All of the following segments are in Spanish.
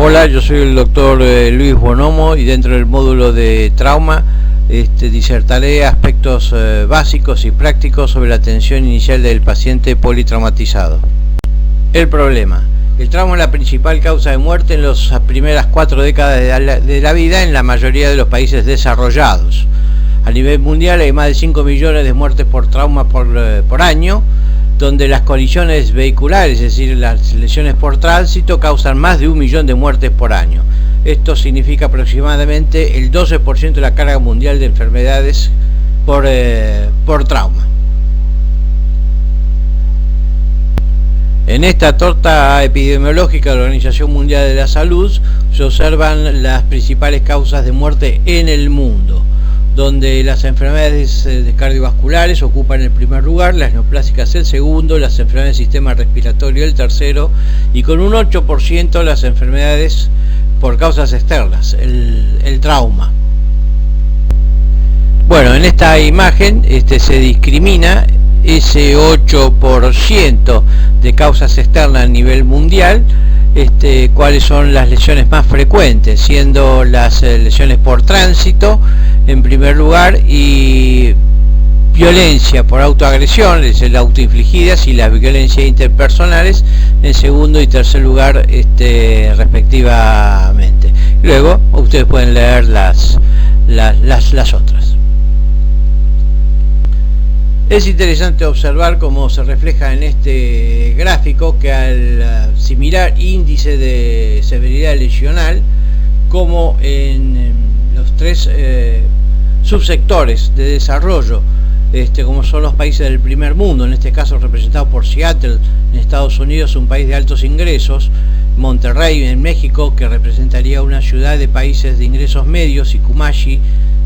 Hola, yo soy el doctor Luis Bonomo y dentro del módulo de trauma disertaré aspectos básicos y prácticos sobre la atención inicial del paciente politraumatizado. El problema. El trauma es la principal causa de muerte en las primeras 4 décadas de la vida en la mayoría de los países desarrollados. A nivel mundial hay más de 5 millones de muertes por trauma por año, donde las colisiones vehiculares, es decir, las lesiones por tránsito, causan más de 1 millón de muertes por año. Esto significa aproximadamente el 12% de la carga mundial de enfermedades por trauma. En esta torta epidemiológica de la Organización Mundial de la Salud se observan las principales causas de muerte en el mundo, donde las enfermedades cardiovasculares ocupan el primer lugar, las neoplásicas el segundo, las enfermedades del sistema respiratorio el tercero, y con un 8% las enfermedades por causas externas, el trauma. Bueno, en esta imagen se discrimina ese 8% de causas externas a nivel mundial, cuáles son las lesiones más frecuentes, siendo las lesiones por tránsito en primer lugar y violencia por autoagresión, es decir, autoinfligidas, y las violencias interpersonales en segundo y tercer lugar respectivamente. Luego ustedes pueden leer las otras. Es interesante observar cómo se refleja en este gráfico que al similar índice de severidad lesional, como en los tres subsectores de desarrollo, como son los países del primer mundo, en este caso representado por Seattle en Estados Unidos, un país de altos ingresos, Monterrey en México, que representaría una ciudad de países de ingresos medios, y Kumashi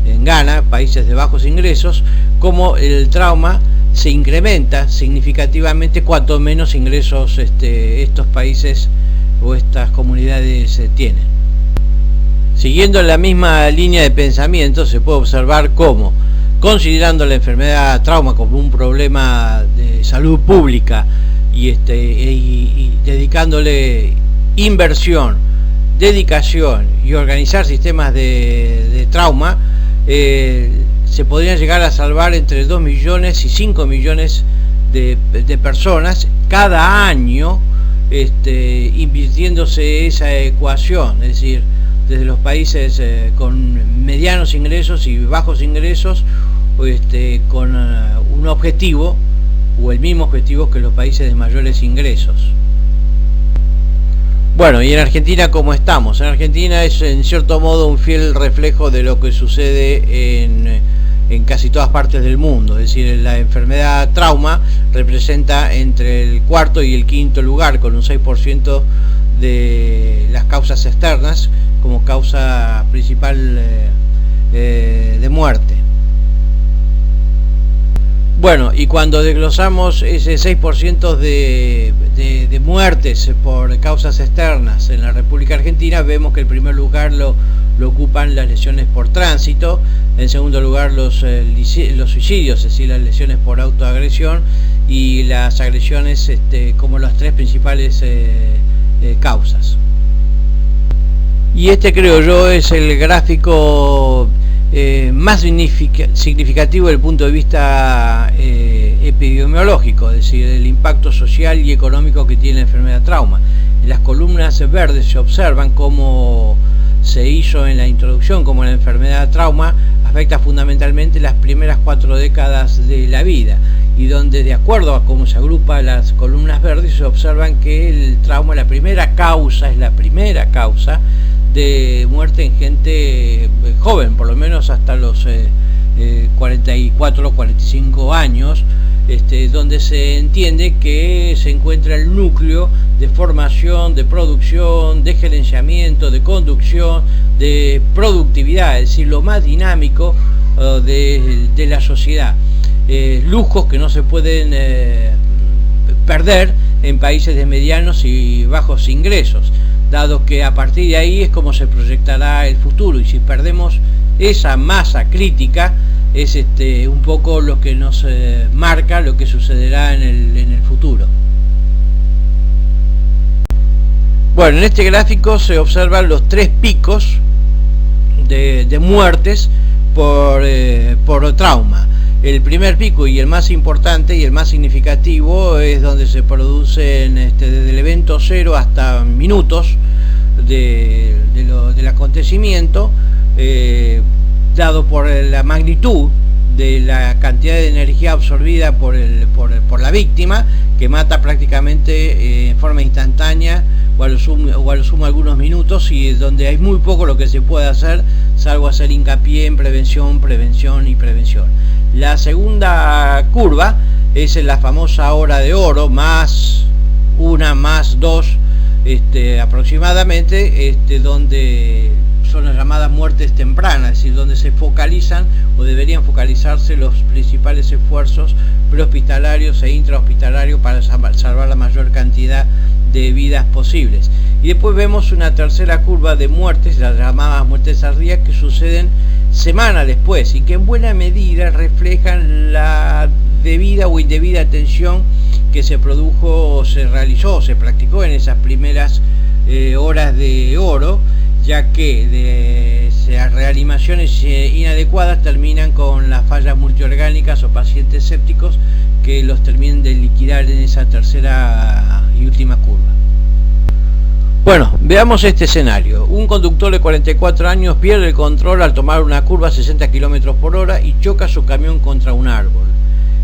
en Ghana, países de bajos ingresos, como el trauma se incrementa significativamente cuanto menos ingresos estos países o estas comunidades tienen. Siguiendo la misma línea de pensamiento, se puede observar cómo, considerando la enfermedad trauma como un problema de salud pública y dedicándole inversión, dedicación y organizar sistemas de trauma, se podrían llegar a salvar entre 2 millones y 5 millones de personas cada año, invirtiéndose esa ecuación, es decir, desde los países con medianos ingresos y bajos ingresos, con un objetivo o el mismo objetivo que los países de mayores ingresos. Bueno, y en Argentina, ¿cómo estamos? En Argentina es en cierto modo un fiel reflejo de lo que sucede en casi todas partes del mundo, es decir, la enfermedad trauma representa entre el cuarto y el quinto lugar, con un 6% de las causas externas como causa principal de muerte. Bueno, y cuando desglosamos ese 6% de muertes por causas externas en la República Argentina, vemos que el primer lugar lo ocupan las lesiones por tránsito, en segundo lugar los suicidios, es decir, las lesiones por autoagresión, y las agresiones como las tres principales causas. Y creo yo es el gráfico más significativo desde el punto de vista epidemiológico, es decir, el impacto social y económico que tiene la enfermedad trauma. En las columnas verdes se observan cómo se hizo en la introducción, como la enfermedad trauma afecta fundamentalmente las primeras 4 décadas de la vida, y donde, de acuerdo a cómo se agrupan las columnas verdes, se observan que el trauma es la primera causa de muerte en gente joven, por lo menos hasta los 44 o 45 años, donde se entiende que se encuentra el núcleo de formación, de producción, de gerenciamiento, de conducción, de productividad, es decir, lo más dinámico de la sociedad. Lujos que no se pueden perder en países de medianos y bajos ingresos, dado que a partir de ahí es como se proyectará el futuro, y si perdemos esa masa crítica es un poco lo que nos marca lo que sucederá en el futuro. Bueno, en este gráfico se observan los 3 picos de muertes por trauma. El primer pico y el más importante y el más significativo es donde se producen desde el evento cero hasta minutos del acontecimiento, dado por la magnitud de la cantidad de energía absorbida por la víctima, que mata prácticamente en forma instantánea o a lo sumo algunos minutos, y donde hay muy poco lo que se puede hacer salvo hacer hincapié en prevención, prevención y prevención. La segunda curva es la famosa hora de oro, más 1 más 2 aproximadamente, donde son las llamadas muertes tempranas, es decir, donde se focalizan o deberían focalizarse los principales esfuerzos prehospitalarios e intrahospitalarios para salvar la mayor cantidad de vidas posibles. Y después vemos una tercera curva de muertes, las llamadas muertes tardías, que suceden semanas después y que en buena medida reflejan la debida o indebida atención que se produjo, se realizó, se practicó en esas primeras horas de oro, ya que reanimaciones inadecuadas terminan con las fallas multiorgánicas o pacientes sépticos que los terminan de liquidar en esa tercera y última curva. Bueno, veamos este escenario. Un conductor de 44 años pierde el control al tomar una curva a 60 km por hora y choca su camión contra un árbol.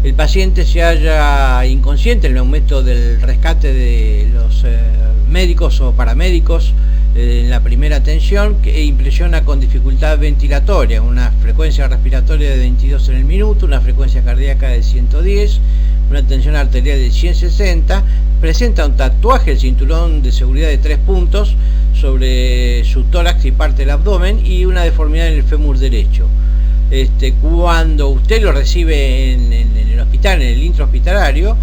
El paciente se halla inconsciente en el momento del rescate de los médicos o paramédicos en la primera atención, que impresiona con dificultad ventilatoria, una frecuencia respiratoria de 22 en el minuto, una frecuencia cardíaca de 110, una tensión arterial de 160, presenta un tatuaje del cinturón de seguridad de 3 puntos sobre su tórax y parte del abdomen y una deformidad en el fémur derecho. Cuando usted lo recibe en el hospital, en el intrahospitalario,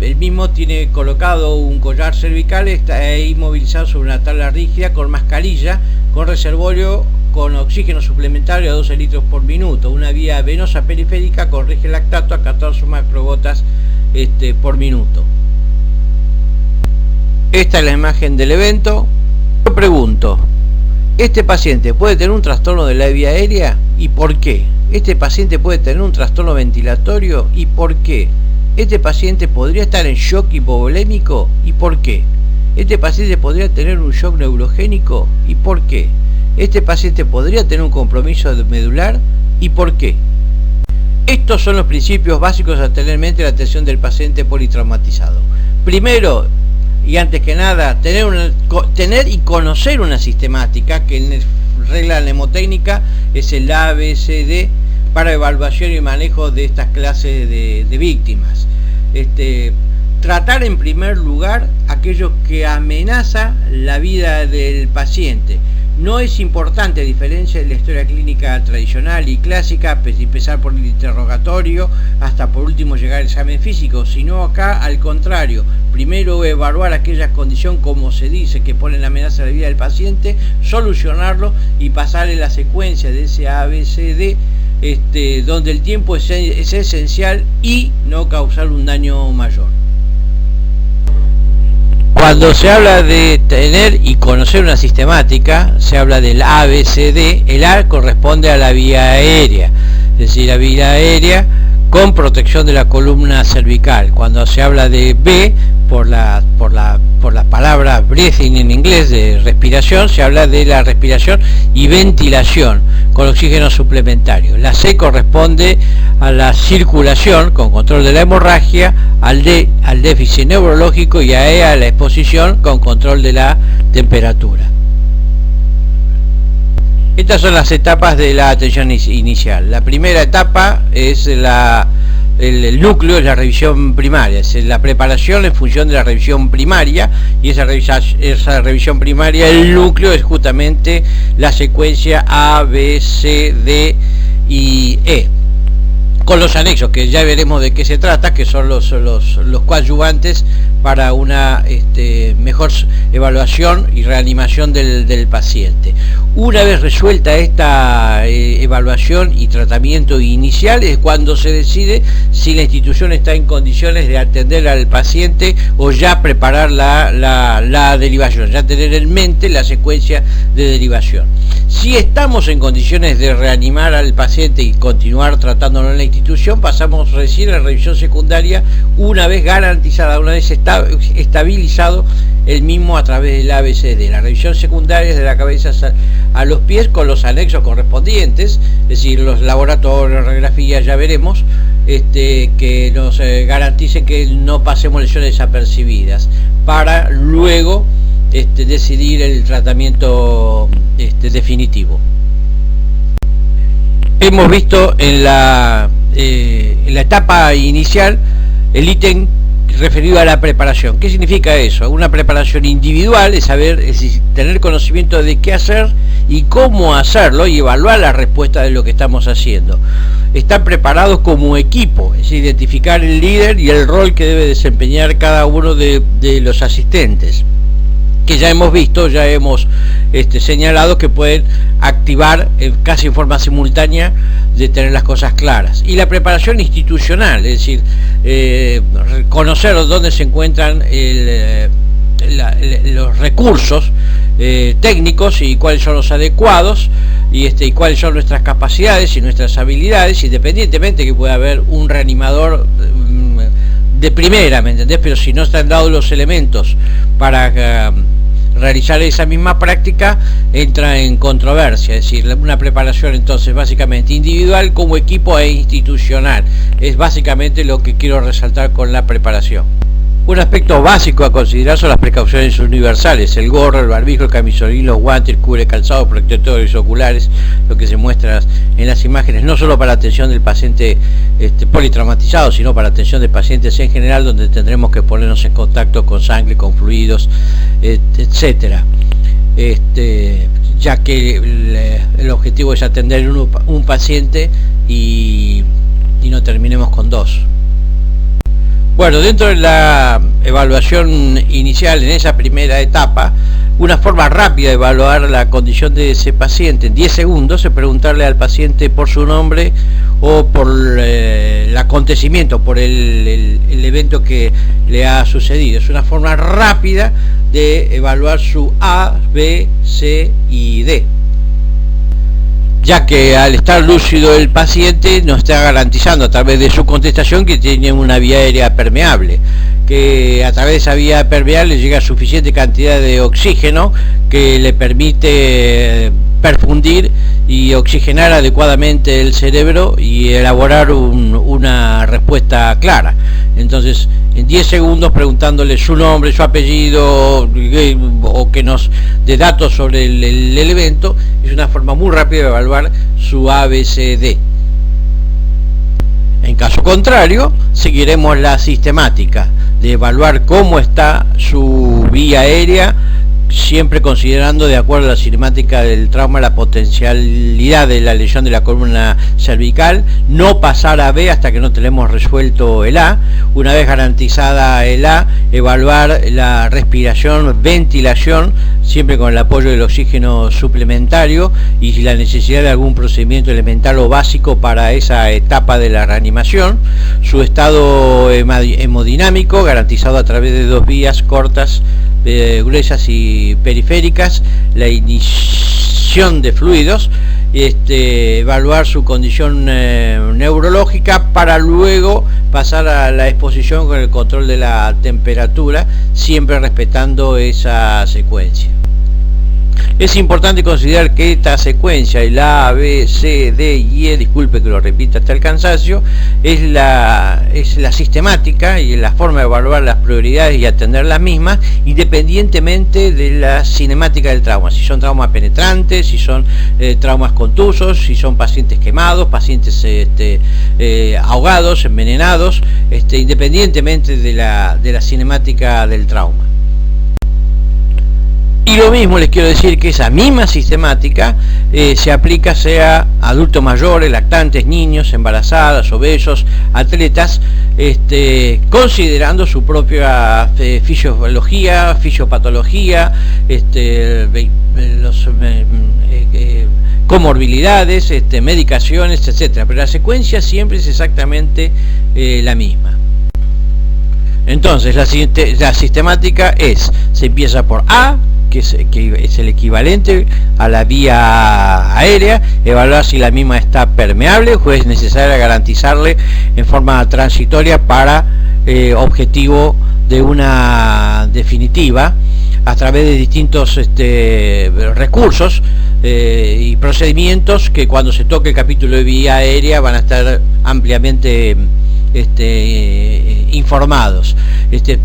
el mismo tiene colocado un collar cervical, está inmovilizado sobre una tabla rígida con mascarilla, con reservorio con oxígeno suplementario a 12 litros por minuto, una vía venosa periférica con rige lactato a 14 macrogotas por minuto. Esta es la imagen del evento. Yo pregunto, ¿este paciente puede tener un trastorno de la vía aérea? ¿Y por qué? ¿Este paciente puede tener un trastorno ventilatorio? ¿Y por qué? ¿Este paciente podría estar en shock hipovolémico? ¿Y por qué? ¿Este paciente podría tener un shock neurogénico? ¿Y por qué? ¿Este paciente podría tener un compromiso medular? ¿Y por qué? Estos son los principios básicos a tener en mente la atención del paciente politraumatizado. Primero, y antes que nada, tener y conocer una sistemática, que en regla mnemotécnica es el ABCD, para evaluación y manejo de estas clases de víctimas. Tratar en primer lugar aquello que amenaza la vida del paciente. No es importante, a diferencia de la historia clínica tradicional y clásica, empezar por el interrogatorio hasta por último llegar al examen físico, sino acá al contrario, primero evaluar aquella condición, como se dice, que pone en amenaza la vida del paciente, solucionarlo y pasarle la secuencia de ese ABCD, donde el tiempo es esencial y no causar un daño mayor. Cuando se habla de tener y conocer una sistemática, se habla del ABCD. El A corresponde a la vía aérea, es decir, la vía aérea con protección de la columna cervical. Cuando se habla de B, por la palabra breathing en inglés, de respiración, se habla de la respiración y ventilación con oxígeno suplementario. La C corresponde a la circulación con control de la hemorragia, al D al déficit neurológico y a E a la exposición con control de la temperatura. Estas son las etapas de la atención inicial. La primera etapa es el núcleo, es la revisión primaria, es la preparación en función de la revisión primaria, y esa revisión primaria, el núcleo, es justamente la secuencia A, B, C, D y E, con los anexos, que ya veremos de qué se trata, que son los coadyuvantes para una mejor evaluación y reanimación del paciente. Una vez resuelta esta evaluación y tratamiento inicial es cuando se decide si la institución está en condiciones de atender al paciente o ya preparar la derivación, ya tener en mente la secuencia de derivación. Si estamos en condiciones de reanimar al paciente y continuar tratándolo en la institución, pasamos recién a la revisión secundaria una vez garantizada, una vez estabilizado el mismo a través del ABCD. La revisión secundaria es de la cabeza a los pies con los anexos correspondientes, es decir, los laboratorios, radiografías, ya veremos, que nos garanticen que no pasemos lesiones desapercibidas, para luego decidir el tratamiento definitivo. Hemos visto en la etapa inicial el ítem referido a la preparación. ¿Qué significa eso? Una preparación individual es saber, es decir, tener conocimiento de qué hacer y cómo hacerlo y evaluar la respuesta de lo que estamos haciendo. Estar preparados como equipo, es decir, identificar el líder y el rol que debe desempeñar cada uno de los asistentes, que ya hemos visto, ya hemos señalado que pueden activar casi en forma simultánea de tener las cosas claras. Y la preparación institucional, es decir, conocer dónde se encuentran los recursos técnicos y cuáles son los adecuados, y cuáles son nuestras capacidades y nuestras habilidades, independientemente que pueda haber un reanimador de primera, ¿me entendés? Pero si no están dados los elementos para realizar esa misma práctica, entra en controversia. Es decir, una preparación entonces básicamente individual como equipo e institucional es básicamente lo que quiero resaltar con la preparación. Un aspecto básico a considerar son las precauciones universales: el gorro, el barbijo, el camisolín, los guantes, el cubre calzado, protectores oculares, lo que se muestra en las imágenes, no solo para la atención del paciente politraumatizado, sino para la atención de pacientes en general, donde tendremos que ponernos en contacto con sangre, con fluidos, etcétera. Ya que el objetivo es atender un paciente y no terminemos con dos. Bueno, dentro de la evaluación inicial, en esa primera etapa, una forma rápida de evaluar la condición de ese paciente en 10 segundos es preguntarle al paciente por su nombre o por el acontecimiento, por el evento que le ha sucedido. Es una forma rápida de evaluar su A, B, C y D, ya que al estar lúcido el paciente nos está garantizando a través de su contestación que tiene una vía aérea permeable, que a través de esa vía permeable llega suficiente cantidad de oxígeno que le permite perfundir y oxigenar adecuadamente el cerebro y elaborar una respuesta clara. Entonces, en 10 segundos, preguntándole su nombre, su apellido, o que nos dé datos sobre el evento, es una forma muy rápida de evaluar su ABCD. En caso contrario, seguiremos la sistemática de evaluar cómo está su vía aérea, siempre considerando, de acuerdo a la cinemática del trauma, la potencialidad de la lesión de la columna cervical, no pasar a B hasta que no tenemos resuelto el A. Una vez garantizada el A, evaluar la respiración, ventilación, siempre con el apoyo del oxígeno suplementario, y la necesidad de algún procedimiento elemental o básico para esa etapa de la reanimación. Su estado hemodinámico, garantizado a través de dos vías cortas, gruesas y periféricas, la inyección de fluidos, evaluar su condición neurológica, para luego pasar a la exposición con el control de la temperatura, siempre respetando esa secuencia. Es importante considerar que esta secuencia, el A, B, C, D y E, disculpe que lo repita hasta el cansancio, es la sistemática y la forma de evaluar las prioridades y atender las mismas, independientemente de la cinemática del trauma. Si son traumas penetrantes, si son traumas contusos, si son pacientes quemados, pacientes ahogados, envenenados, independientemente de la cinemática del trauma. Y lo mismo les quiero decir que esa misma sistemática se aplica sea adultos mayores, lactantes, niños, embarazadas, obesos, atletas, considerando su propia fisiología, fisiopatología, los comorbilidades, medicaciones, etcétera. Pero la secuencia siempre es exactamente la misma. Entonces la sistemática se empieza por A, que es el equivalente a la vía aérea, evaluar si la misma está permeable o es necesaria garantizarle en forma transitoria para objetivo de una definitiva a través de distintos recursos y procedimientos que cuando se toque el capítulo de vía aérea van a estar ampliamente informados,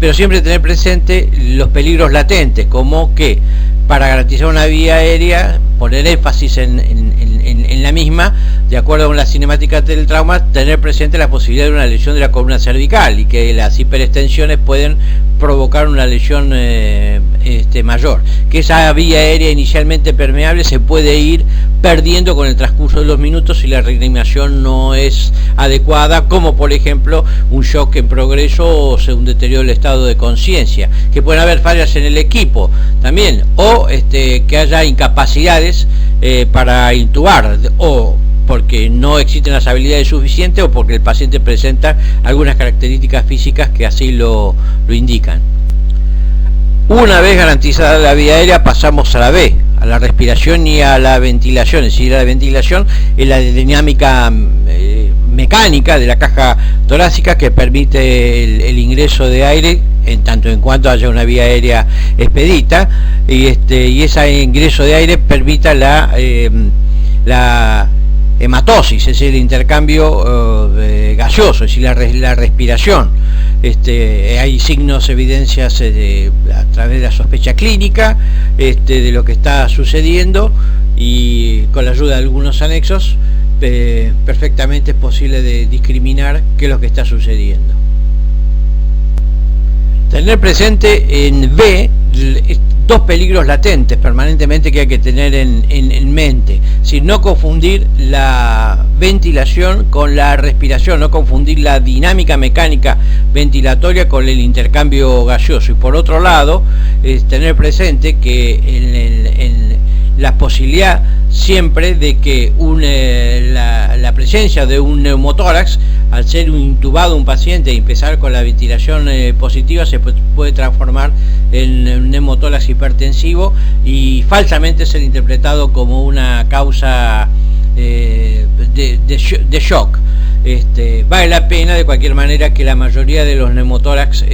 pero siempre tener presente los peligros latentes, como que para garantizar una vía aérea, poner énfasis en la misma, de acuerdo con la cinemática del trauma, tener presente la posibilidad de una lesión de la columna cervical y que las hiperextensiones pueden provocar una lesión mayor, que esa vía aérea inicialmente permeable se puede ir perdiendo con el transcurso de los minutos si la reanimación no es adecuada, como por ejemplo un shock en progreso o un deterioro del estado de conciencia, que pueden haber fallas en el equipo también, o que haya incapacidades para intubar, o porque no existen las habilidades suficientes o porque el paciente presenta algunas características físicas que así lo indican. Una vez garantizada la vía aérea pasamos a la B, a la respiración y a la ventilación. Es decir, la ventilación es la dinámica mecánica de la caja torácica que permite el ingreso de aire en tanto en cuanto haya una vía aérea expedita, y ese ingreso de aire permita la hematosis, es el intercambio gaseoso, es decir, la respiración. Hay signos, evidencias a través de la sospecha clínica de lo que está sucediendo, y con la ayuda de algunos anexos perfectamente es posible de discriminar qué es lo que está sucediendo. Tener presente en B dos peligros latentes permanentemente que hay que tener en mente, sin no confundir la ventilación con la respiración, no confundir la dinámica mecánica ventilatoria con el intercambio gaseoso, y por otro lado tener presente que en la posibilidad siempre de que la presencia de un neumotórax, al ser intubado un paciente y empezar con la ventilación positiva, se puede transformar en un neumotórax hipertensivo y falsamente ser interpretado como una causa de shock. Vale la pena de cualquier manera que la mayoría de los neumotórax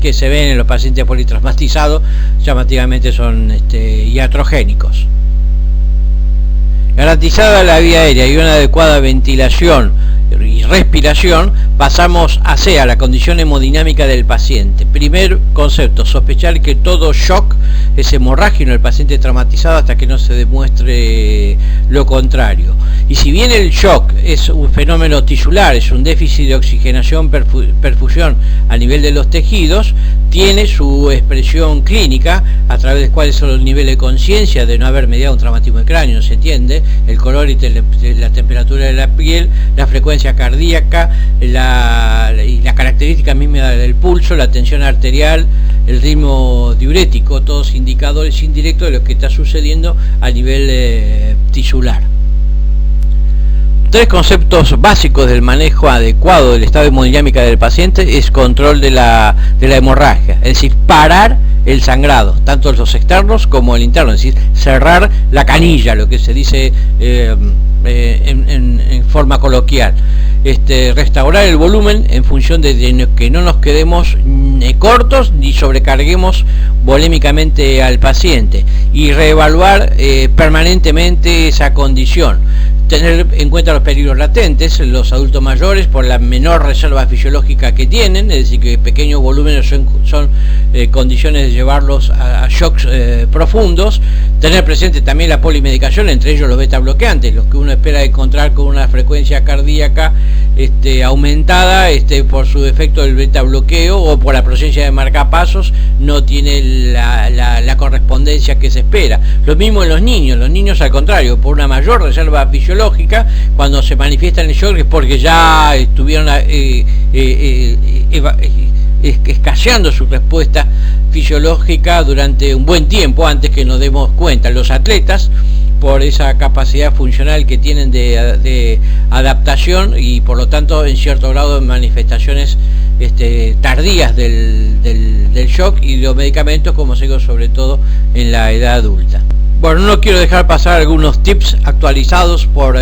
que se ven en los pacientes politraumatizados llamativamente son iatrogénicos. Garantizada la vía aérea y una adecuada ventilación y respiración, pasamos a C, a la condición hemodinámica del paciente. Primer concepto, sospechar que todo shock es hemorrágico en el paciente traumatizado hasta que no se demuestre lo contrario. Y si bien el shock es un fenómeno tisular, es un déficit de oxigenación, perfusión a nivel de los tejidos, tiene su expresión clínica a través de cuáles son los niveles de conciencia de no haber mediado un traumatismo de cráneo, ¿se entiende? El color y la temperatura de la piel, la frecuencia cardíaca, y la característica misma del pulso, la tensión arterial, el ritmo diurético, todos indicadores indirectos de lo que está sucediendo a nivel tisular. Tres conceptos básicos del manejo adecuado del estado de hemodinámica del paciente es control de la hemorragia, es decir, parar el sangrado, tanto los externos como el interno, es decir, cerrar la canilla, lo que se dice en forma coloquial. Restaurar el volumen en función de que no nos quedemos cortos ni sobrecarguemos volémicamente al paciente, y reevaluar permanentemente esa condición. tener en cuenta los peligros latentes, los adultos mayores por la menor reserva fisiológica que tienen, es decir, que pequeños volúmenes son condiciones de llevarlos a shocks profundos. Tener presente también la polimedicación, entre ellos los beta bloqueantes, los que uno espera encontrar con una frecuencia cardíaca aumentada por su efecto del beta bloqueo o por la presencia de marcapasos, no tiene la correspondencia que se espera. Lo mismo en los niños al contrario, por una mayor reserva fisiológica, cuando se manifiesta en el shock es porque ya estuvieron escaseando su respuesta fisiológica durante un buen tiempo antes que nos demos cuenta. Los atletas, por esa capacidad funcional que tienen de adaptación y por lo tanto en cierto grado de manifestaciones tardías del shock y los medicamentos, como se digo, sobre todo en la edad adulta. Bueno, no quiero dejar pasar algunos tips actualizados por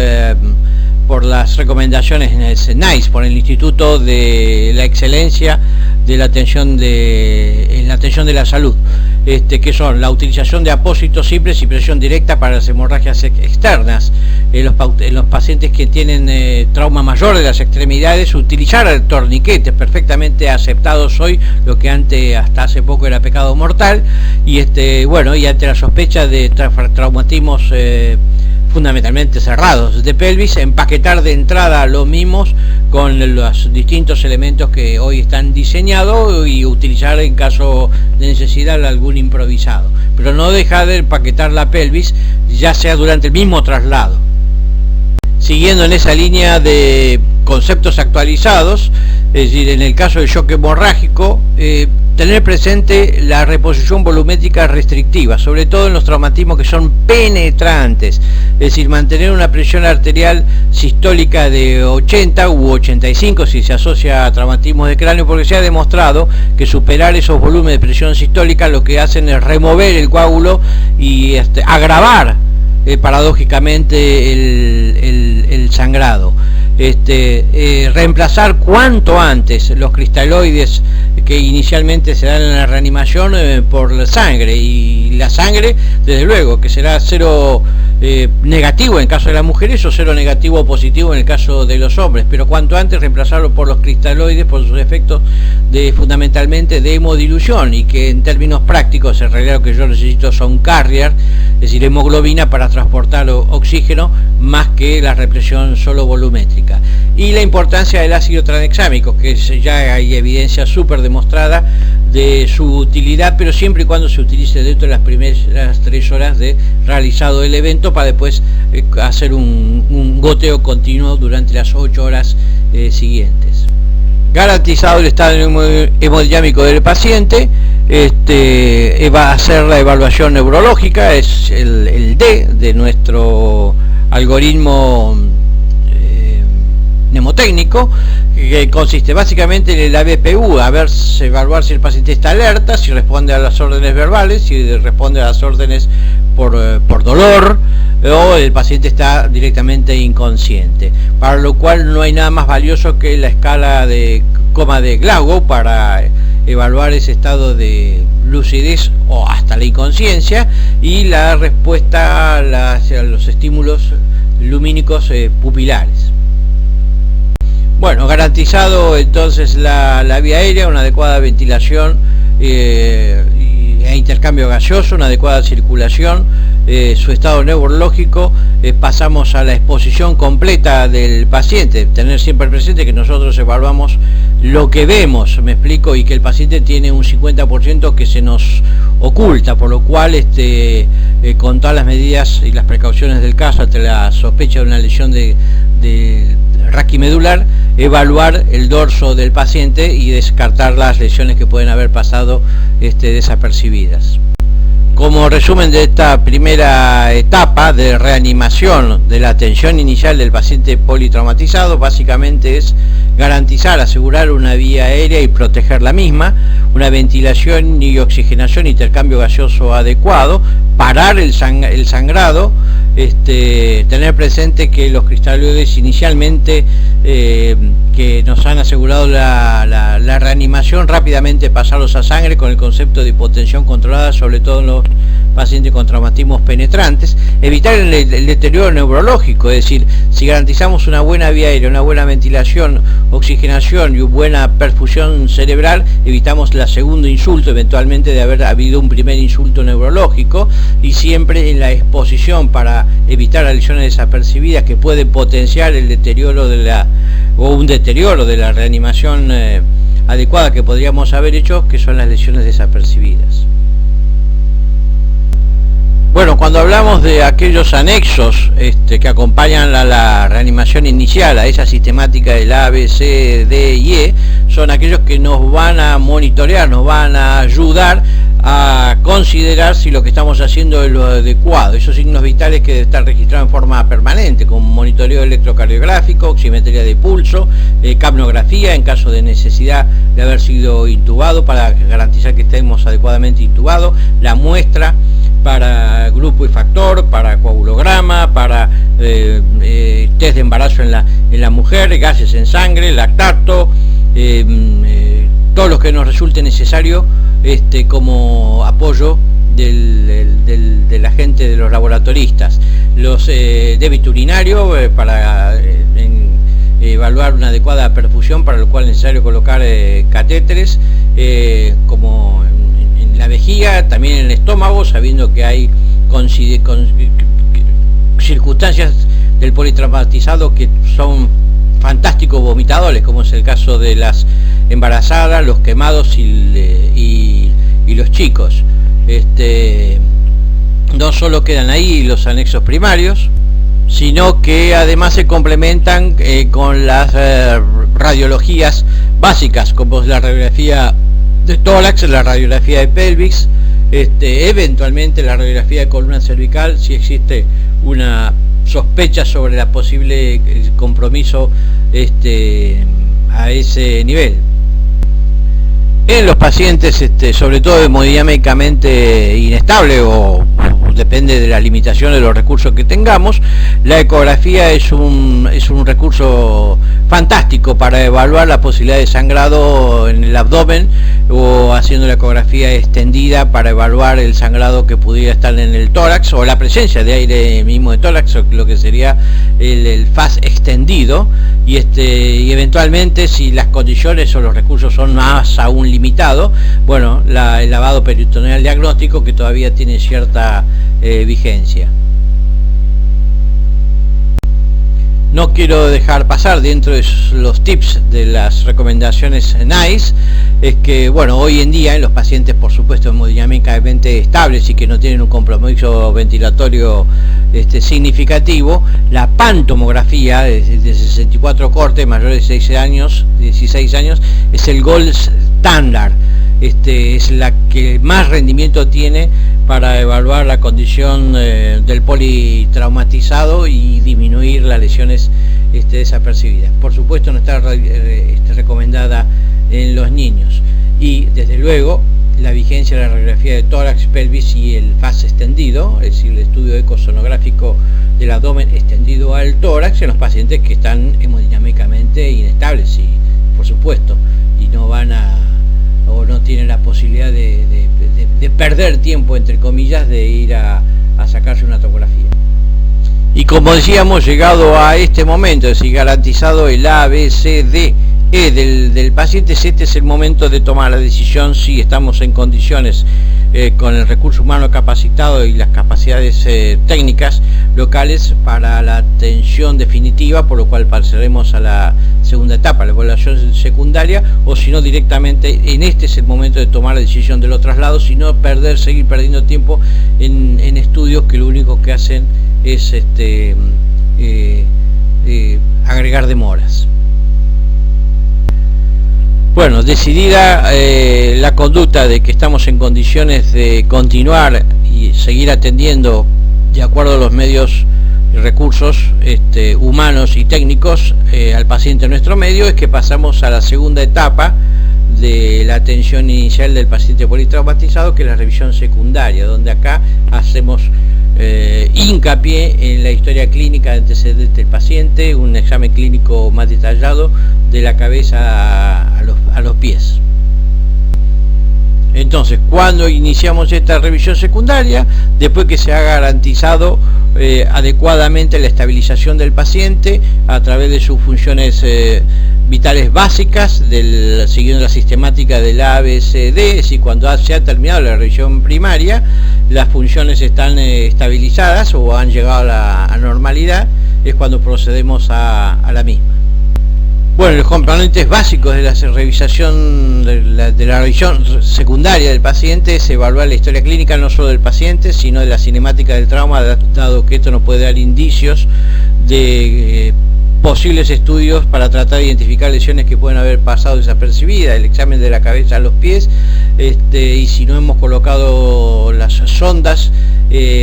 las recomendaciones en el SENAIS, por el Instituto de la Excelencia de la Atención en la Atención de la Salud, que son la utilización de apósitos simples y presión directa para las hemorragias externas, en los pacientes que tienen trauma mayor de las extremidades, utilizar torniquetes perfectamente aceptados hoy, lo que antes hasta hace poco era pecado mortal, y y ante la sospecha de traumatismos fundamentalmente cerrados de pelvis, empaquetar de entrada los mismos con los distintos elementos que hoy están diseñados y utilizar en caso de necesidad algún improvisado, pero no dejar de empaquetar la pelvis, ya sea durante el mismo traslado. Siguiendo en esa línea de conceptos actualizados, es decir, en el caso del shock hemorrágico, tener presente la reposición volumétrica restrictiva, sobre todo en los traumatismos que son penetrantes, es decir, mantener una presión arterial sistólica de 80 u 85 si se asocia a traumatismos de cráneo, porque se ha demostrado que superar esos volúmenes de presión sistólica lo que hacen es remover el coágulo y agravar paradójicamente el sangrado. Reemplazar cuanto antes los cristaloides que inicialmente se dan en la reanimación por la sangre, y la sangre desde luego que será cero negativo en el caso de las mujeres o cero negativo o positivo en el caso de los hombres, pero cuanto antes reemplazarlo por los cristaloides por sus efectos fundamentalmente de hemodilución, y que en términos prácticos en realidad lo que yo necesito son carrier, es decir, hemoglobina para transportar oxígeno, más que la represión solo volumétrica. Y la importancia del ácido tranexámico, que ya hay evidencia súper demostrada de su utilidad, pero siempre y cuando se utilice dentro de las primeras 3 horas de realizado el evento, para después hacer un goteo continuo durante las 8 horas siguientes. Garantizado el estado hemodinámico del paciente, va a hacer la evaluación neurológica, es el D de nuestro algoritmo mnemotécnico, que consiste básicamente en el ABPU, evaluar si el paciente está alerta, si responde a las órdenes verbales, si responde a las órdenes por dolor, o el paciente está directamente inconsciente, para lo cual no hay nada más valioso que la escala de coma de Glasgow para evaluar ese estado de lucidez o hasta la inconsciencia, y la respuesta a los estímulos lumínicos pupilares. Bueno, garantizado entonces la vía aérea, una adecuada ventilación e intercambio gaseoso, una adecuada circulación, su estado neurológico, pasamos a la exposición completa del paciente, tener siempre presente que nosotros evaluamos lo que vemos, me explico, y que el paciente tiene un 50% que se nos oculta, por lo cual con todas las medidas y las precauciones del caso ante la sospecha de una lesión de raquimedular, evaluar el dorso del paciente y descartar las lesiones que pueden haber pasado desapercibidas. Como resumen de esta primera etapa de reanimación de la atención inicial del paciente politraumatizado, básicamente es garantizar, asegurar una vía aérea y proteger la misma, una ventilación y oxigenación, intercambio gaseoso adecuado, parar el sangrado, tener presente que los cristaloides inicialmente que nos han asegurado la reanimación, rápidamente pasarlos a sangre con el concepto de hipotensión controlada, sobre todo en los pacientes con traumatismos penetrantes, evitar el deterioro neurológico, es decir, si garantizamos una buena vía aérea, una buena ventilación, oxigenación y una buena perfusión cerebral, evitamos el segundo insulto, eventualmente de haber habido un primer insulto neurológico, y siempre en la exposición para evitar las lesiones desapercibidas que pueden potenciar el deterioro un deterioro de la reanimación adecuada que podríamos haber hecho, que son las lesiones desapercibidas. Bueno, cuando hablamos de aquellos anexos que acompañan a la reanimación inicial, a esa sistemática del A, B, C, D y E, son aquellos que nos van a monitorear, nos van a ayudar a considerar si lo que estamos haciendo es lo adecuado. Esos signos vitales que deben estar registrados en forma permanente, con monitoreo electrocardiográfico, oximetría de pulso, capnografía en caso de necesidad de haber sido intubado para garantizar que estemos adecuadamente intubados, la muestra para grupo y factor, para coagulograma, para test de embarazo en la mujer, gases en sangre, lactato, todo lo que nos resulte necesario como apoyo de la gente de los laboratoristas. Los débito urinario para evaluar una adecuada perfusión, para lo cual es necesario colocar catéteres, como en la vejiga, también en el estómago, sabiendo que hay circunstancias del politraumatizado que son fantásticos vomitadores, como es el caso de las embarazadas, los quemados y los chicos. No solo quedan ahí los anexos primarios, sino que además se complementan con las radiologías básicas, como la radiografía de tórax, la radiografía de pelvis, eventualmente la radiografía de columna cervical, si existe una sospecha sobre la posible compromiso a ese nivel. En los pacientes, sobre todo hemodinámicamente inestable o depende de la limitación de los recursos que tengamos, la ecografía es un recurso fantástico para evaluar la posibilidad de sangrado en el abdomen, o haciendo la ecografía extendida para evaluar el sangrado que pudiera estar en el tórax, o la presencia de aire mismo de tórax, o lo que sería el FAS extendido, y eventualmente, si las condiciones o los recursos son más aún limitados, bueno, el lavado peritoneal diagnóstico, que todavía tiene cierta vigencia. No quiero dejar pasar, dentro de los tips de las recomendaciones NICE, es que, bueno, hoy en día en los pacientes, por supuesto, hemodinámicamente estables y que no tienen un compromiso ventilatorio significativo, la pantomografía de 64 cortes mayores de 16 años, es el gold standard. Es la que más rendimiento tiene para evaluar la condición del politraumatizado y disminuir las lesiones desapercibidas. Por supuesto, no está recomendada en los niños, y desde luego la vigencia de la radiografía de tórax, pelvis y el FAS extendido, es decir, el estudio ecosonográfico del abdomen extendido al tórax, en los pacientes que están hemodinámicamente inestables, y por supuesto, y no tienen la posibilidad de perder tiempo, entre comillas, de ir a sacarse una tomografía. Y como decíamos, llegado a este momento, es decir, garantizado el A, B, C, D, E del paciente, este es el momento de tomar la decisión si estamos en condiciones, con el recurso humano capacitado y las capacidades técnicas locales, para la atención definitiva, por lo cual pasaremos a la segunda etapa, la evaluación secundaria, o si no, directamente es el momento de tomar la decisión de los traslados, y no seguir perdiendo tiempo en estudios que lo único que hacen es agregar demoras. Bueno, decidida la conducta de que estamos en condiciones de continuar y seguir atendiendo de acuerdo a los medios y recursos humanos y técnicos al paciente en nuestro medio, es que pasamos a la segunda etapa de la atención inicial del paciente politraumatizado, que es la revisión secundaria, donde acá hacemos hincapié en la historia clínica de antecedentes del paciente, un examen clínico más detallado de la cabeza a los pies. Entonces, cuando iniciamos esta revisión secundaria, después que se ha garantizado adecuadamente la estabilización del paciente a través de sus funciones vitales básicas, siguiendo la sistemática del ABCD, es decir, cuando se ha terminado la revisión primaria, las funciones están estabilizadas o han llegado a la normalidad, es cuando procedemos a la misma. Bueno, los componentes básicos de la revisación de la revisión secundaria del paciente es evaluar la historia clínica no solo del paciente, sino de la cinemática del trauma, dado que esto nos puede dar indicios de posibles estudios para tratar de identificar lesiones que pueden haber pasado desapercibidas, el examen de la cabeza a los pies, y si no hemos colocado las sondas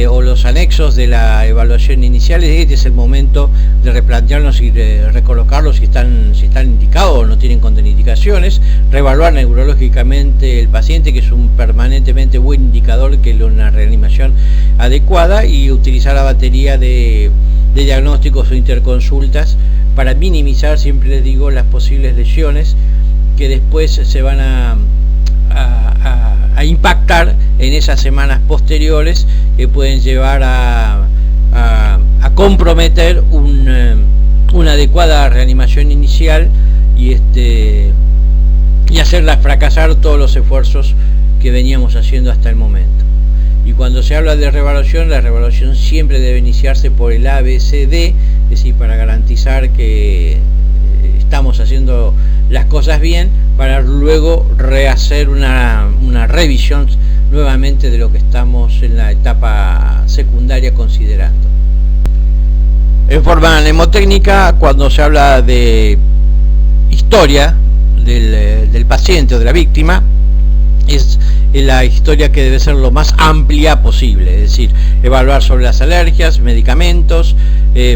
o los anexos de la evaluación inicial, este es el momento de replantearnos y de recolocarlos si están indicados o no tienen contraindicaciones, reevaluar neurológicamente el paciente, que es un permanentemente buen indicador que una reanimación adecuada, y utilizar la batería de diagnósticos o interconsultas para minimizar, siempre les digo, las posibles lesiones que después se van a impactar en esas semanas posteriores, que pueden llevar a comprometer una adecuada reanimación inicial y hacerla fracasar todos los esfuerzos que veníamos haciendo hasta el momento. Y cuando se habla de reevaluación, la reevaluación siempre debe iniciarse por el ABCD, es decir, para garantizar que estamos haciendo las cosas bien, para luego rehacer una revisión nuevamente de lo que estamos en la etapa secundaria considerando. En forma mnemotécnica, cuando se habla de historia del paciente o de la víctima, es la historia que debe ser lo más amplia posible, es decir, evaluar sobre las alergias, medicamentos,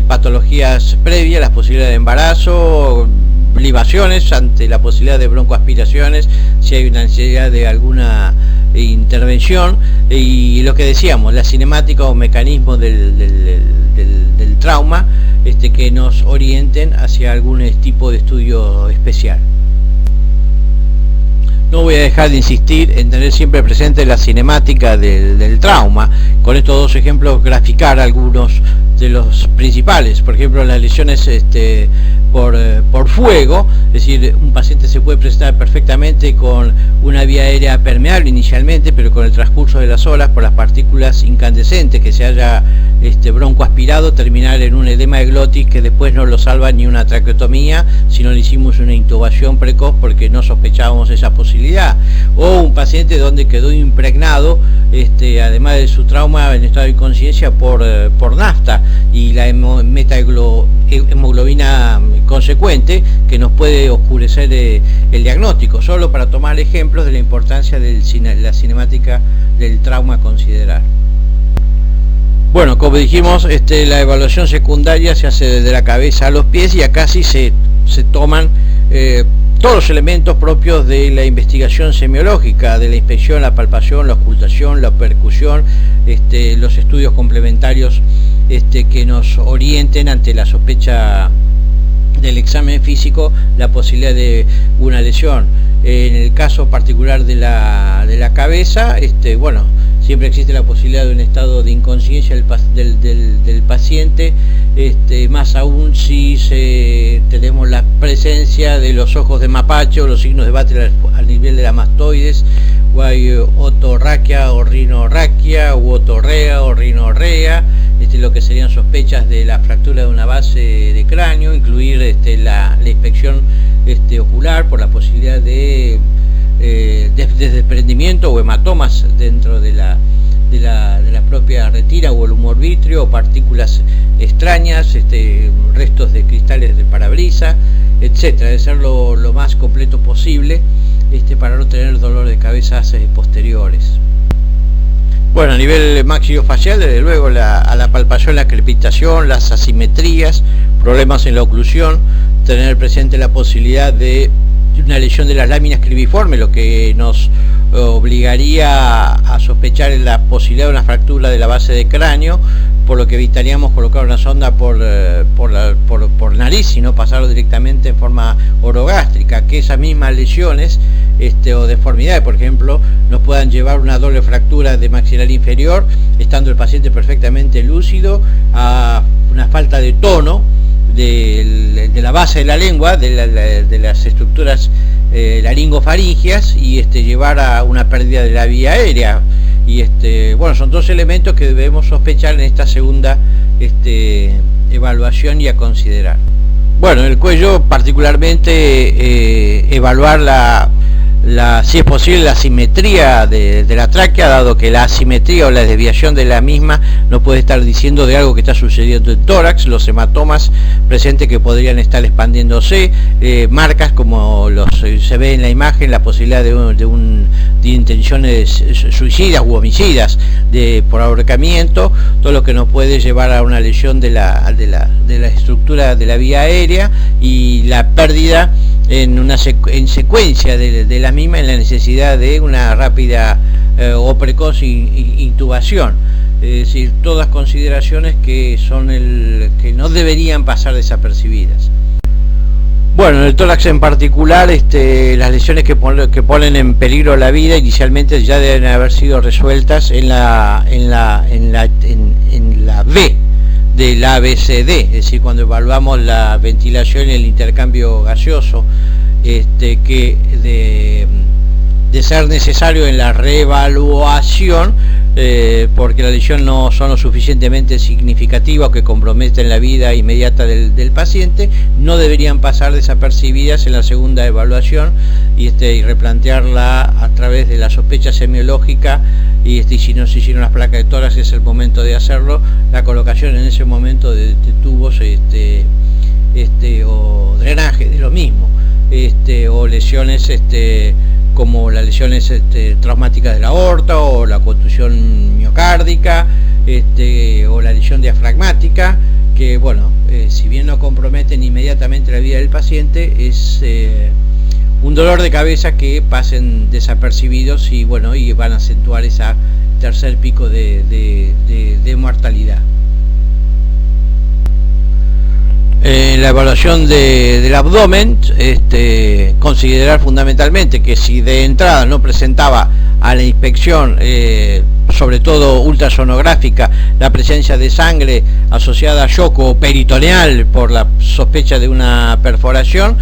patologías previas, las posibilidades de embarazo, libaciones ante la posibilidad de broncoaspiraciones, si hay una necesidad de alguna intervención, y lo que decíamos, la cinemática o mecanismo del trauma, que nos orienten hacia algún tipo de estudio especial. No voy a dejar de insistir en tener siempre presente la cinemática del trauma. Con estos dos ejemplos graficar algunos de los principales. Por ejemplo, las lesiones por fuego, es decir, un paciente se puede presentar perfectamente con una vía aérea permeable inicialmente, pero con el transcurso de las horas, por las partículas incandescentes que se haya broncoaspirado, terminar en un edema de glotis que después no lo salva ni una traqueotomía si no le hicimos una intubación precoz porque no sospechábamos esa posibilidad. O un paciente donde quedó impregnado, además de su trauma en estado de inconsciencia, por nafta y la hemoglobina consecuente, que nos puede oscurecer el diagnóstico, solo para tomar ejemplos de la importancia de la cinemática del trauma a considerar. Bueno, como dijimos, la evaluación secundaria se hace desde la cabeza a los pies, y acá sí se toman todos los elementos propios de la investigación semiológica, de la inspección, la palpación, la ocultación, la percusión, los estudios complementarios que nos orienten ante la sospecha del examen físico, la posibilidad de una lesión. En el caso particular de la cabeza, bueno, siempre existe la posibilidad de un estado de inconsciencia del paciente, más aún si tenemos la presencia de los ojos de mapache o los signos de Butler al nivel de la mastoides, o hay otorraquia o rinorraquia, u otorrea o rinorrea, lo que serían sospechas de la fractura de una base de cráneo, incluir la inspección ocular por la posibilidad de desprendimiento o hematomas dentro de la propia retina o el humor vítreo, o partículas extrañas, restos de cristales de parabrisa, etcétera. De ser lo más completo posible para no tener dolor de cabezas posteriores. Bueno, a nivel maxilofacial, desde luego, a la palpación, la crepitación, las asimetrías, problemas en la oclusión, tener presente la posibilidad de una lesión de las láminas cribiformes, lo que nos obligaría a sospechar la posibilidad de una fractura de la base de cráneo, por lo que evitaríamos colocar una sonda por nariz, sino pasarlo directamente en forma orogástrica, que esas mismas lesiones o deformidades, por ejemplo, nos puedan llevar una doble fractura de maxilar inferior, estando el paciente perfectamente lúcido, a una falta de tono de la base de la lengua, de las estructuras laringofaringias, y llevar a una pérdida de la vía aérea. Y bueno, son dos elementos que debemos sospechar en esta segunda evaluación y a considerar. Bueno, en el cuello particularmente evaluar si es posible la simetría de la tráquea, dado que la asimetría o la desviación de la misma no puede estar diciendo de algo que está sucediendo en tórax, los hematomas presentes que podrían estar expandiéndose, marcas como se ve en la imagen, la posibilidad de intenciones suicidas u homicidas por ahorcamiento, todo lo que nos puede llevar a una lesión de la estructura de la vía aérea y la pérdida en secuencia de la misma, en la necesidad de una rápida o precoz intubación. Es decir, todas consideraciones que no deberían pasar desapercibidas. Bueno, en el tórax en particular, las lesiones que ponen en peligro la vida inicialmente ya deben haber sido resueltas en la B del ABCD, es decir, cuando evaluamos la ventilación y el intercambio gaseoso, que de ser necesario en la reevaluación, porque la lesión no son lo suficientemente significativa o que comprometen la vida inmediata del paciente, no deberían pasar desapercibidas en la segunda evaluación y replantearla a través de la sospecha semiológica, y si no se hicieron las placas de tórax es el momento de hacerlo, la colocación en ese momento de tubos o drenaje de lo mismo, o lesiones como las lesiones traumáticas de la aorta o la contusión miocárdica, o la lesión diafragmática, que bueno, si bien no comprometen inmediatamente la vida del paciente, es un dolor de cabeza que pasen desapercibidos y bueno, y van a acentuar ese tercer pico de mortalidad. En la evaluación del abdomen, considerar fundamentalmente que si de entrada no presentaba a la inspección, sobre todo ultrasonográfica, la presencia de sangre asociada a shock o peritoneal por la sospecha de una perforación,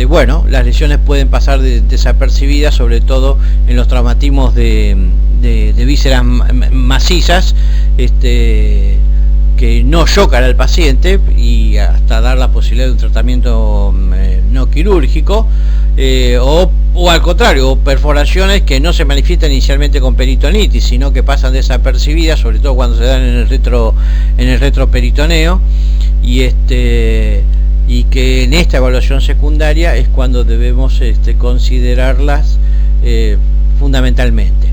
bueno, las lesiones pueden pasar desapercibidas, sobre todo en los traumatismos de vísceras macizas, que no chocan al paciente y hasta dar la posibilidad de un tratamiento no quirúrgico, o al contrario, perforaciones que no se manifiestan inicialmente con peritonitis, sino que pasan desapercibidas, sobre todo cuando se dan en el retroperitoneo, y que en esta evaluación secundaria es cuando debemos considerarlas fundamentalmente.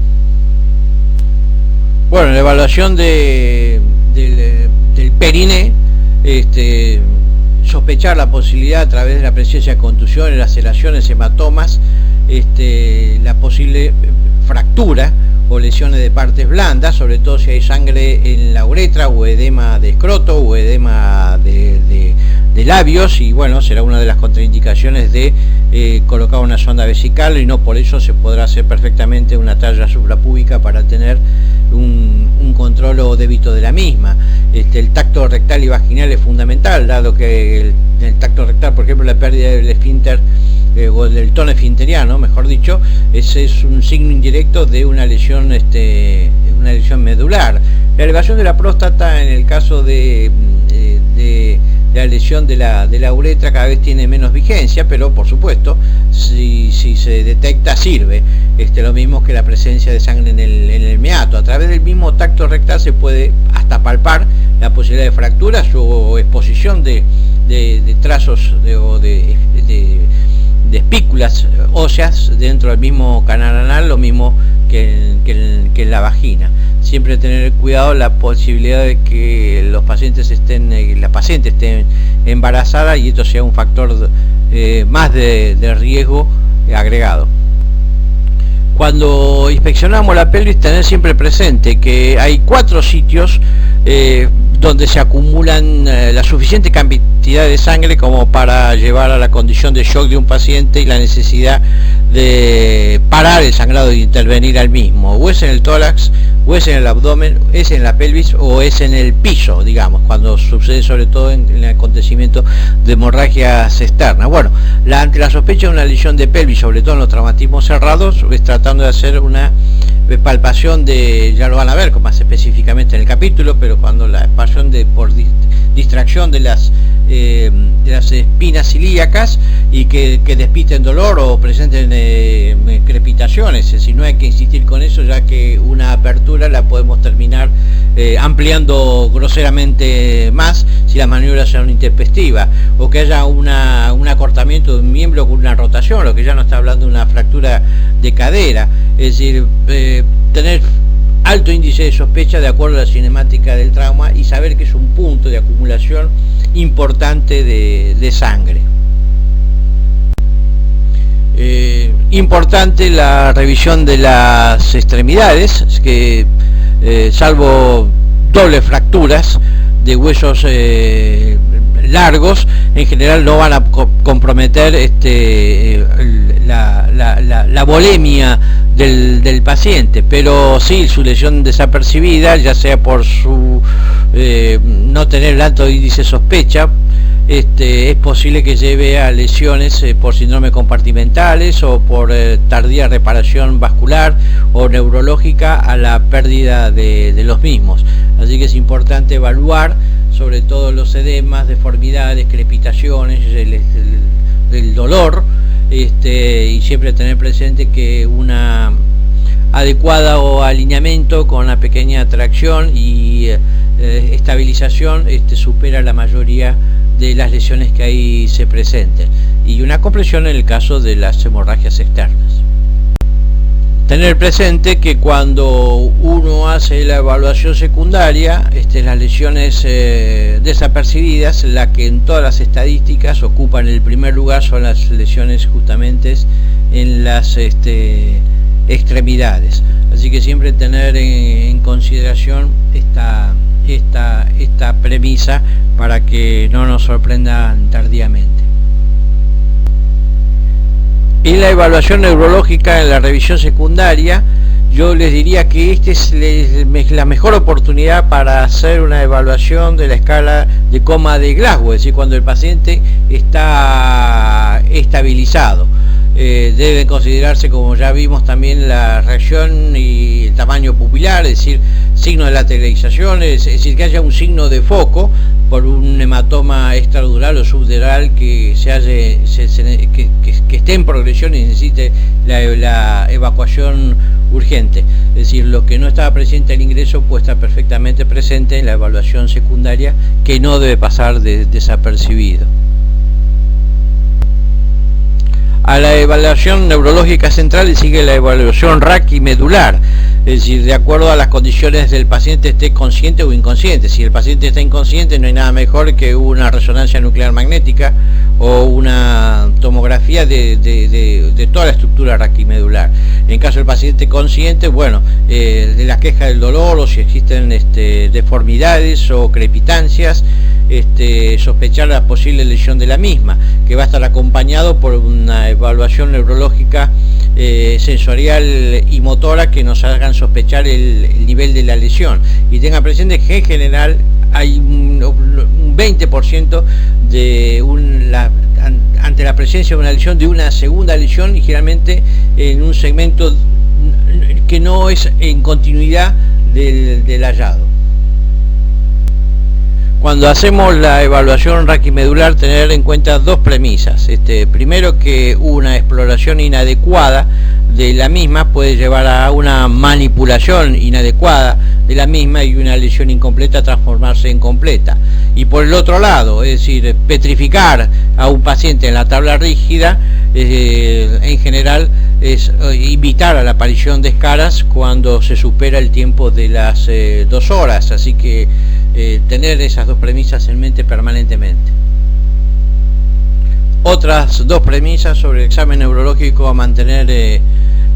Bueno, la evaluación del periné, sospechar la posibilidad a través de la presencia de contusiones, laceraciones, hematomas, la posible fractura o lesiones de partes blandas, sobre todo si hay sangre en la uretra o edema de escroto o edema de labios, y bueno, será una de las contraindicaciones de colocar una sonda vesical, y no por eso se podrá hacer perfectamente una talla suprapúbica para tener un control o débito de la misma. El tacto rectal y vaginal es fundamental, dado que el tacto rectal, por ejemplo, la pérdida del esfínter o del tono esfinteriano, mejor dicho, ese es un signo indirecto de una lesión medular. La elevación de la próstata, en el caso de la lesión de la uretra, cada vez tiene menos vigencia, pero por supuesto, si se detecta, sirve. Lo mismo que la presencia de sangre en el meato. A través del mismo tacto rectal se puede hasta palpar la posibilidad de fracturas o exposición de trazos de espículas óseas dentro del mismo canal anal, lo mismo que en la vagina. Siempre tener cuidado la posibilidad de que la paciente esté embarazada y esto sea un factor más de riesgo agregado. cuando inspeccionamos la pelvis, tener siempre presente que hay 4 sitios donde se acumulan la suficiente cantidad de sangre como para llevar a la condición de shock de un paciente y la necesidad de parar el sangrado y intervenir al mismo, o es en el tórax, o es en el abdomen, es en la pelvis, o es en el piso, digamos, cuando sucede sobre todo en el acontecimiento de hemorragias externas. Bueno, ante la sospecha de una lesión de pelvis, sobre todo en los traumatismos cerrados, es tratando de hacer una palpación de, ya lo van a ver más específicamente en el capítulo, pero cuando la palpación por distracción de las espinas ilíacas y que despisten dolor o presenten crepitaciones, es decir, no hay que insistir con eso, ya que una apertura la podemos terminar ampliando groseramente más si las maniobras son intempestivas, o que haya un acortamiento de un miembro con una rotación, lo que ya no está hablando de una fractura de cadera, es decir, tener alto índice de sospecha de acuerdo a la cinemática del trauma y saber que es un punto de acumulación importante de sangre. Importante la revisión de las extremidades, que salvo dobles fracturas de huesos largos, en general no van a comprometer la volemia del paciente, pero sí su lesión desapercibida, ya sea por su no tener el alto índice de sospecha, es posible que lleve a lesiones por síndrome compartimentales o por tardía reparación vascular o neurológica a la pérdida de los mismos. Así que es importante evaluar sobre todo los edemas, deformidades, crepitaciones, el dolor, y siempre tener presente que una adecuada o alineamiento con una pequeña tracción y estabilización supera la mayoría de las lesiones que ahí se presenten, y una compresión en el caso de las hemorragias externas. Tener presente que cuando uno hace la evaluación secundaria, las lesiones desapercibidas, la que en todas las estadísticas ocupan el primer lugar son las lesiones justamente en las extremidades. Así que siempre tener en consideración esta premisa para que no nos sorprendan tardíamente. Y la evaluación neurológica en la revisión secundaria, yo les diría que es la mejor oportunidad para hacer una evaluación de la escala de coma de Glasgow, es decir, cuando el paciente está estabilizado. Debe considerarse, como ya vimos, también la reacción y el tamaño pupilar, es decir, signo de lateralización, es decir, que haya un signo de foco por un hematoma extradural o subdural que esté en progresión y necesite la evacuación urgente. Es decir, lo que no estaba presente al ingreso puede estar perfectamente presente en la evaluación secundaria, que no debe pasar desapercibido. A la evaluación neurológica central le sigue la evaluación raquimedular, es decir, de acuerdo a las condiciones del paciente, esté consciente o inconsciente. Si el paciente está inconsciente, no hay nada mejor que una resonancia nuclear magnética o una tomografía de toda la estructura raquimedular. En caso del paciente consciente, bueno, de la queja del dolor, o si existen deformidades o crepitancias, sospechar la posible lesión de la misma, que va a estar acompañado por una evaluación neurológica sensorial y motora que nos hagan sospechar el nivel de la lesión. Y tenga presente que en general hay un 20% ante la presencia de una lesión, de una segunda lesión, y generalmente en un segmento que no es en continuidad del hallado. Cuando hacemos la evaluación raquimedular, tener en cuenta dos premisas. Primero, que una exploración inadecuada de la misma puede llevar a una manipulación inadecuada de la misma y una lesión incompleta transformarse en completa. Y por el otro lado, es decir, petrificar a un paciente en la tabla rígida, en general es invitar a la aparición de escaras cuando se supera el tiempo de las 2 horas. Así que tener esas dos premisas en mente permanentemente. Otras dos premisas sobre el examen neurológico a mantener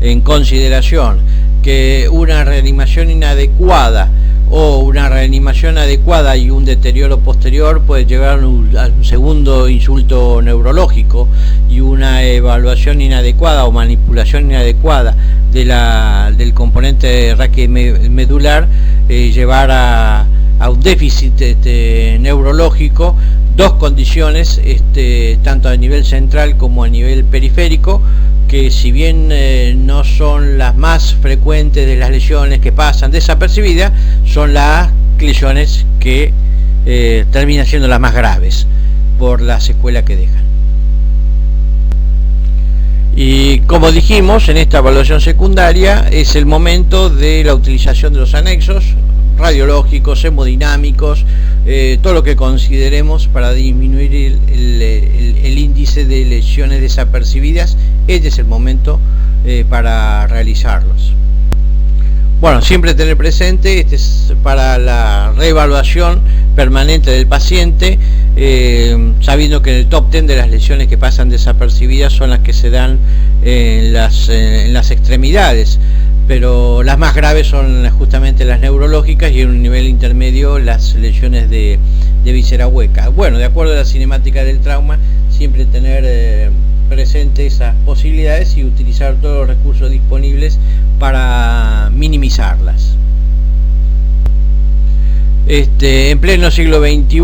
en consideración que una reanimación inadecuada o una reanimación adecuada y un deterioro posterior puede llevar a un segundo insulto neurológico, y una evaluación inadecuada o manipulación inadecuada del componente raquimedular llevar a un déficit neurológico, dos condiciones tanto a nivel central como a nivel periférico, que si bien no son las más frecuentes de las lesiones que pasan desapercibidas, son las lesiones que terminan siendo las más graves por la secuela que dejan. Y como dijimos, en esta evaluación secundaria es el momento de la utilización de los anexos radiológicos, hemodinámicos, todo lo que consideremos para disminuir el índice de lesiones desapercibidas. Este es el momento para realizarlos. Bueno, siempre tener presente, este es para la reevaluación permanente del paciente, sabiendo que en el top 10 de las lesiones que pasan desapercibidas son las que se dan en las extremidades, pero las más graves son justamente las neurológicas, y en un nivel intermedio las lesiones de víscera hueca. Bueno, de acuerdo a la cinemática del trauma, siempre tener presente esas posibilidades y utilizar todos los recursos disponibles para minimizarlas. En pleno siglo XXI,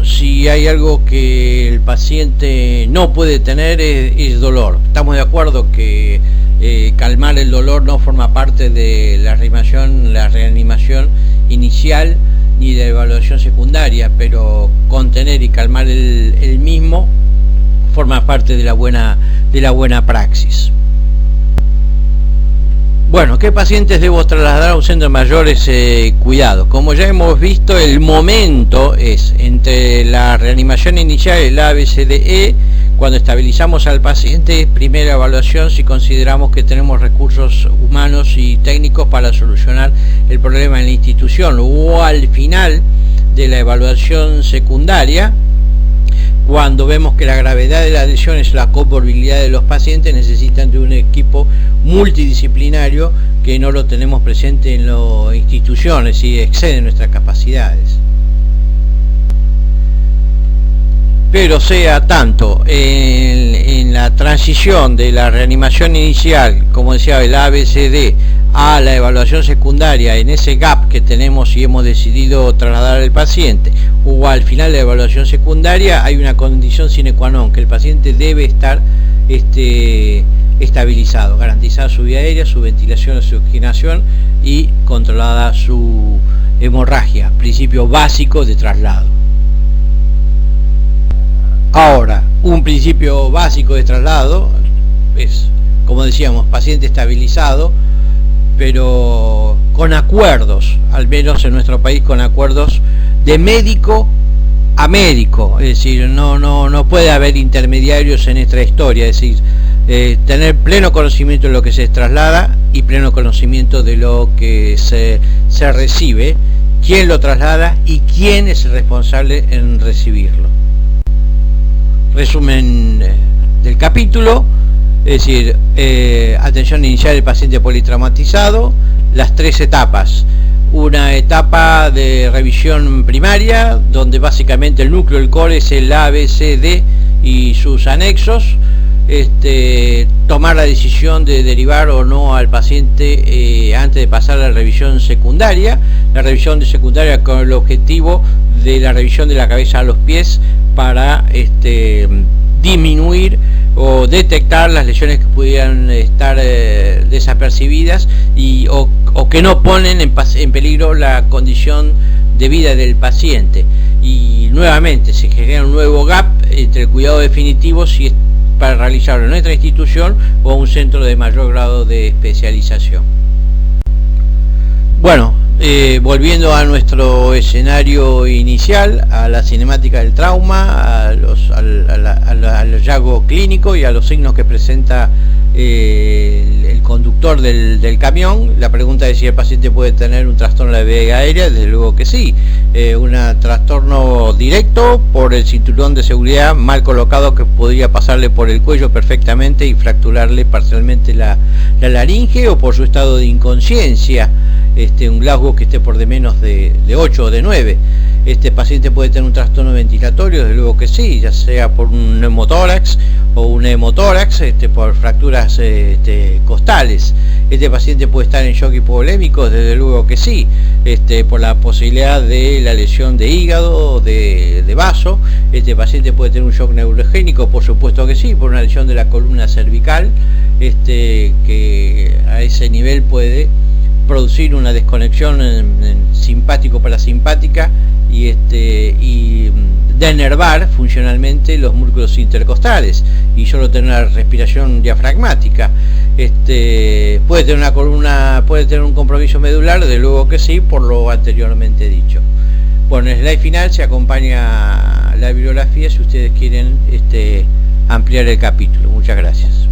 si hay algo que el paciente no puede tener es dolor. Estamos de acuerdo que calmar el dolor no forma parte de la reanimación inicial ni de la evaluación secundaria, pero contener y calmar el mismo forma parte de la buena praxis. Bueno, ¿qué pacientes debo trasladar a un centro de mayores cuidados? Como ya hemos visto, el momento es entre la reanimación inicial, el ABCDE, cuando estabilizamos al paciente, primera evaluación si consideramos que tenemos recursos humanos y técnicos para solucionar el problema en la institución, o al final de la evaluación secundaria, cuando vemos que la gravedad de las lesiones, la comorbilidad de los pacientes necesitan de un equipo multidisciplinario que no lo tenemos presente en las instituciones y excede nuestras capacidades. Pero sea tanto en la transición de la reanimación inicial, como decía, el ABCD, a la evaluación secundaria, en ese gap que tenemos y hemos decidido trasladar al paciente, o al final de la evaluación secundaria, hay una condición sine qua non, que el paciente debe estar estabilizado, garantizada su vía aérea, su ventilación, su oxigenación y controlada su hemorragia, principio básico de traslado. Ahora, un principio básico de traslado es, como decíamos, paciente estabilizado, pero con acuerdos, al menos en nuestro país, con acuerdos de médico a médico, es decir, no puede haber intermediarios en esta historia, es decir, tener pleno conocimiento de lo que se traslada y pleno conocimiento de lo que se recibe, quién lo traslada y quién es el responsable en recibirlo. Resumen del capítulo, es decir, atención inicial del paciente politraumatizado, las tres etapas. Una etapa de revisión primaria, donde básicamente el núcleo, el core, es el ABCD y sus anexos. Tomar la decisión de derivar o no al paciente antes de pasar a la revisión secundaria. La revisión de secundaria con el objetivo de la revisión de la cabeza a los pies para disminuir o detectar las lesiones que pudieran estar desapercibidas o que no ponen en peligro la condición de vida del paciente. Y nuevamente se genera un nuevo gap entre el cuidado definitivo, si es para realizarlo en nuestra institución o un centro de mayor grado de especialización. Bueno, volviendo a nuestro escenario inicial, a la cinemática del trauma, al hallazgo clínico y a los signos que presenta el conductor del camión. La pregunta es si el paciente puede tener un trastorno de la vía aérea. Desde luego que sí, un trastorno directo por el cinturón de seguridad mal colocado, que podría pasarle por el cuello perfectamente y fracturarle parcialmente la laringe, o por su estado de inconsciencia, un Glasgow que esté por de menos de 8 o de 9. Este paciente puede tener un trastorno ventilatorio, desde luego que sí, ya sea por un neumotórax o un hemotórax, por fracturas costales. Este paciente puede estar en shock hipovolémico, desde luego que sí, por la posibilidad de la lesión de hígado, de vaso. Este paciente puede tener un shock neurogénico, por supuesto que sí, por una lesión de la columna cervical, que a ese nivel puede producir una desconexión simpático-parasimpática y denervar funcionalmente los músculos intercostales y solo tener una respiración diafragmática. Puede tener una columna, puede tener un compromiso medular, de luego que sí, por lo anteriormente dicho. Bueno, en el slide final se acompaña la bibliografía si ustedes quieren ampliar el capítulo. Muchas gracias.